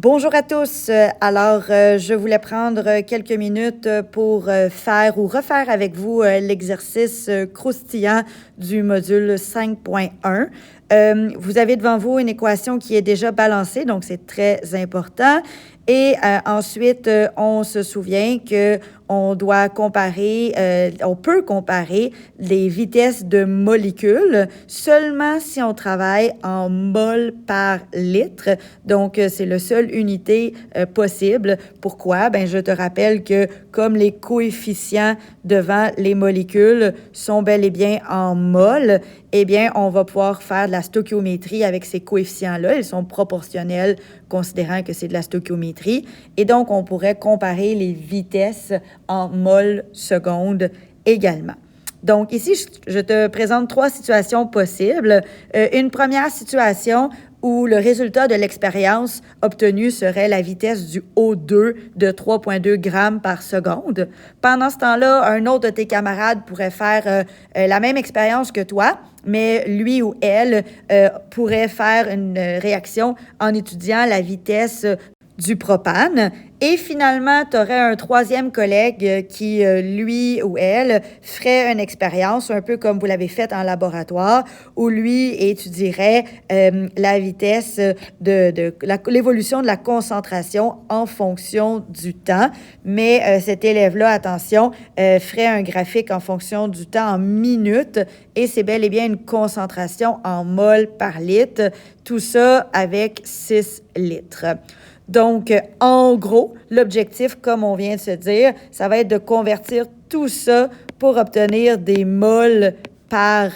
Bonjour à tous. Je voulais prendre quelques minutes pour faire ou refaire avec vous l'exercice croustillant du module 5.1. Vous avez devant vous une équation qui est déjà balancée, donc c'est très important. Et ensuite, on se souvient que on doit comparer, on peut comparer les vitesses de molécules seulement si on travaille en mol par litre. Donc, c'est la seule unité possible. Pourquoi? Ben, je te rappelle que comme les coefficients devant les molécules sont bel et bien en mol, eh bien, on va pouvoir faire de la stoichiométrie avec ces coefficients-là. Ils sont proportionnels, considérant que c'est de la stoichiométrie. Et donc, on pourrait comparer les vitesses en mol seconde également. Donc, ici, je te présente 3 situations possibles. Une première situation où le résultat de l'expérience obtenue serait la vitesse du O2 de 3,2 grammes par seconde. Pendant ce temps-là, un autre de tes camarades pourrait faire la même expérience que toi, mais lui ou elle pourrait faire une réaction en étudiant la vitesse du propane. Et finalement, tu aurais un troisième collègue qui, lui ou elle, ferait une expérience, un peu comme vous l'avez fait en laboratoire, où lui étudierait la vitesse l'évolution de la concentration en fonction du temps. Mais cet élève-là, attention, ferait un graphique en fonction du temps en minutes, et c'est bel et bien une concentration en mol par litre, tout ça avec 6 litres. Donc, en gros, l'objectif, comme on vient de se dire, ça va être de convertir tout ça pour obtenir des mols par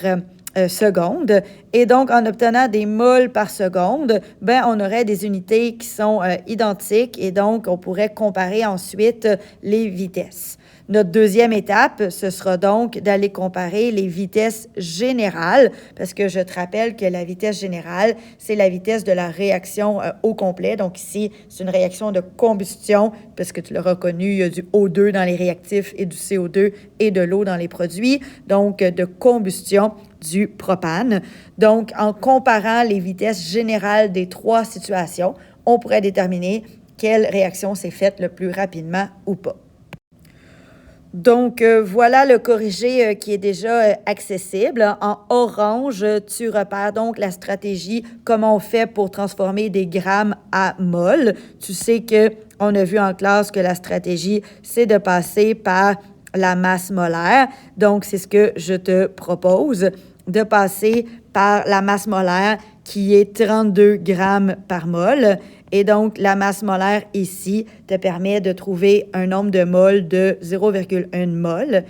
seconde. Et donc, en obtenant des mols par seconde, ben, on aurait des unités qui sont identiques et donc, on pourrait comparer ensuite les vitesses. Notre deuxième étape, ce sera donc d'aller comparer les vitesses générales, parce que je te rappelle que la vitesse générale, c'est la vitesse de la réaction au complet. Donc ici, c'est une réaction de combustion, parce que tu l'auras connu, il y a du O2 dans les réactifs et du CO2 et de l'eau dans les produits, donc de combustion du propane. Donc, en comparant les vitesses générales des 3 situations, on pourrait déterminer quelle réaction s'est faite le plus rapidement ou pas. Donc, voilà le corrigé qui est déjà accessible. En orange, tu repères donc la stratégie, comment on fait pour transformer des grammes à mol. Tu sais qu'on a vu en classe que la stratégie, c'est de passer par la masse molaire. Donc, c'est ce que je te propose, de passer par la masse molaire qui est 32 grammes par mol. Et donc, la masse molaire ici te permet de trouver un nombre de moles de 0,1 mol.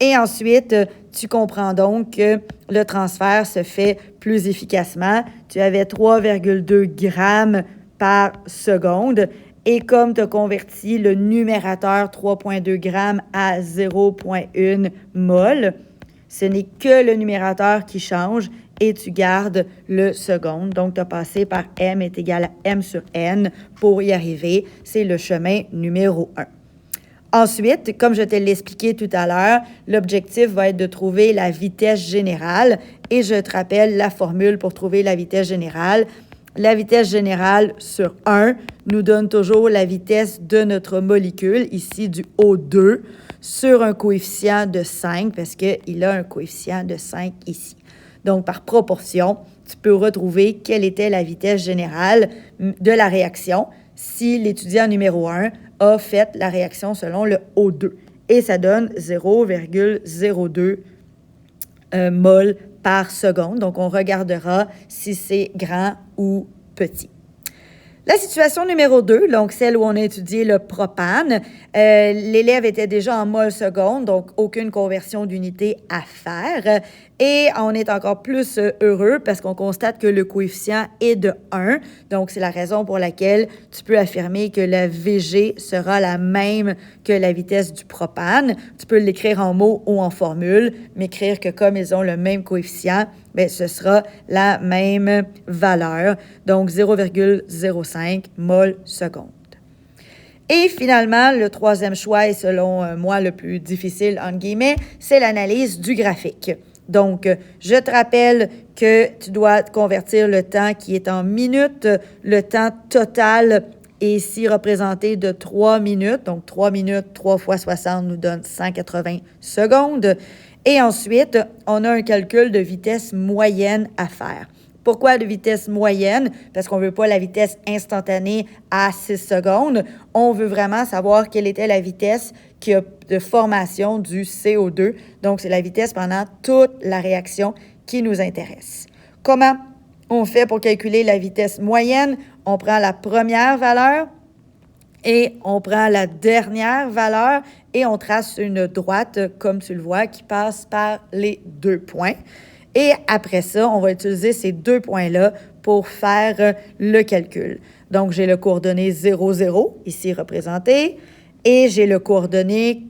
Et ensuite, tu comprends donc que le transfert se fait plus efficacement. Tu avais 3,2 grammes par seconde. Et comme tu as converti le numérateur 3,2 grammes à 0,1 mol, ce n'est que le numérateur qui change et tu gardes le seconde. Donc, tu as passé par M est égal à M sur N pour y arriver. C'est le chemin numéro 1. Ensuite, comme je te l'ai expliqué tout à l'heure, l'objectif va être de trouver la vitesse générale. Et je te rappelle la formule pour trouver la vitesse générale. La vitesse générale sur 1 nous donne toujours la vitesse de notre molécule, ici du O2, sur un coefficient de 5, parce qu'il a un coefficient de 5 ici. Donc, par proportion, tu peux retrouver quelle était la vitesse générale de la réaction si l'étudiant numéro 1 a fait la réaction selon le O2. Et ça donne 0,02 mol par seconde. Donc, on regardera si c'est grand ou petit. La situation numéro 2, donc celle où on a étudié le propane, l'élève était déjà en mol seconde, donc aucune conversion d'unité à faire. Et on est encore plus heureux parce qu'on constate que le coefficient est de 1. Donc, c'est la raison pour laquelle tu peux affirmer que la VG sera la même que la vitesse du propane. Tu peux l'écrire en mots ou en formule, mais écrire que comme ils ont le même coefficient, bien, ce sera la même valeur, donc 0,05 mol seconde. Et finalement, le troisième choix, et selon moi le plus difficile, entre guillemets, c'est l'analyse du graphique. Donc, je te rappelle que tu dois convertir le temps qui est en minutes, le temps total est ici représenté de 3 minutes. Donc, 3 minutes, 3 fois 60 nous donne 180 secondes. Et ensuite, on a un calcul de vitesse moyenne à faire. Pourquoi de vitesse moyenne? Parce qu'on ne veut pas la vitesse instantanée à 6 secondes. On veut vraiment savoir quelle était la vitesse de formation du CO2. Donc, c'est la vitesse pendant toute la réaction qui nous intéresse. Comment on fait pour calculer la vitesse moyenne? On prend la première valeur et on prend la dernière valeur et on trace une droite, comme tu le vois, qui passe par les 2 points. Et après ça, on va utiliser ces 2 points-là pour faire le calcul. Donc, j'ai le coordonné 0, 0, ici représenté, et j'ai le coordonné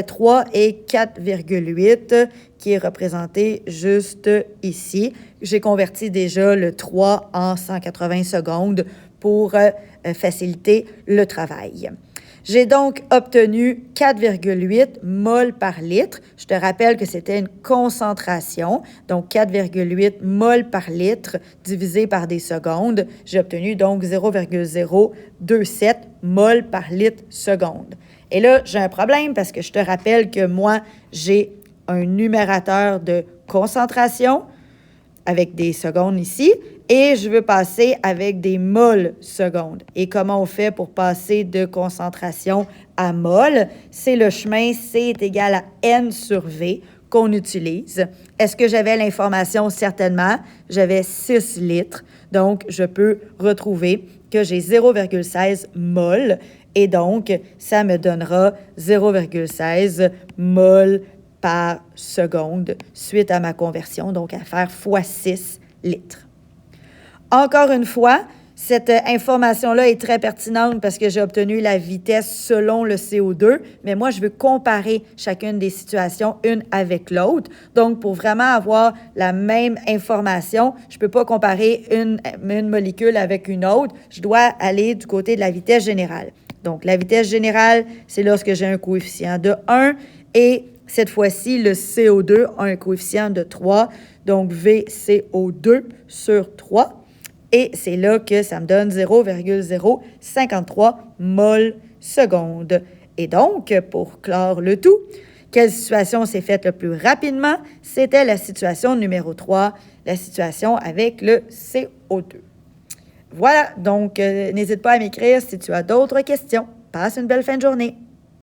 3 et 4,8 qui est représenté juste ici. J'ai converti déjà le 3 en 180 secondes pour faciliter le travail. J'ai donc obtenu 4,8 moles par litre. Je te rappelle que c'était une concentration, donc 4,8 moles par litre divisé par des secondes. J'ai obtenu donc 0,027 moles par litre seconde. Et là, j'ai un problème parce que je te rappelle que moi, j'ai un numérateur de concentration avec des secondes ici, et je veux passer avec des moles secondes. Et comment on fait pour passer de concentration à mol? C'est le chemin C est égal à N sur V qu'on utilise. Est-ce que j'avais l'information? Certainement. J'avais 6 litres. Donc, je peux retrouver que j'ai 0,16 mol. Et donc, ça me donnera 0,16 mol par seconde suite à ma conversion, donc à faire fois 6 litres. Encore une fois, cette information-là est très pertinente parce que j'ai obtenu la vitesse selon le CO2, mais moi, je veux comparer chacune des situations une avec l'autre. Donc, pour vraiment avoir la même information, je ne peux pas comparer une molécule avec une autre. Je dois aller du côté de la vitesse générale. Donc, la vitesse générale, c'est lorsque j'ai un coefficient de 1 et cette fois-ci, le CO2 a un coefficient de 3, donc VCO2 sur 3. Et c'est là que ça me donne 0,053 mol seconde. Et donc, pour clore le tout, quelle situation s'est faite le plus rapidement? C'était la situation numéro 3, la situation avec le CO2. Voilà, donc n'hésite pas à m'écrire si tu as d'autres questions. Passe une belle fin de journée.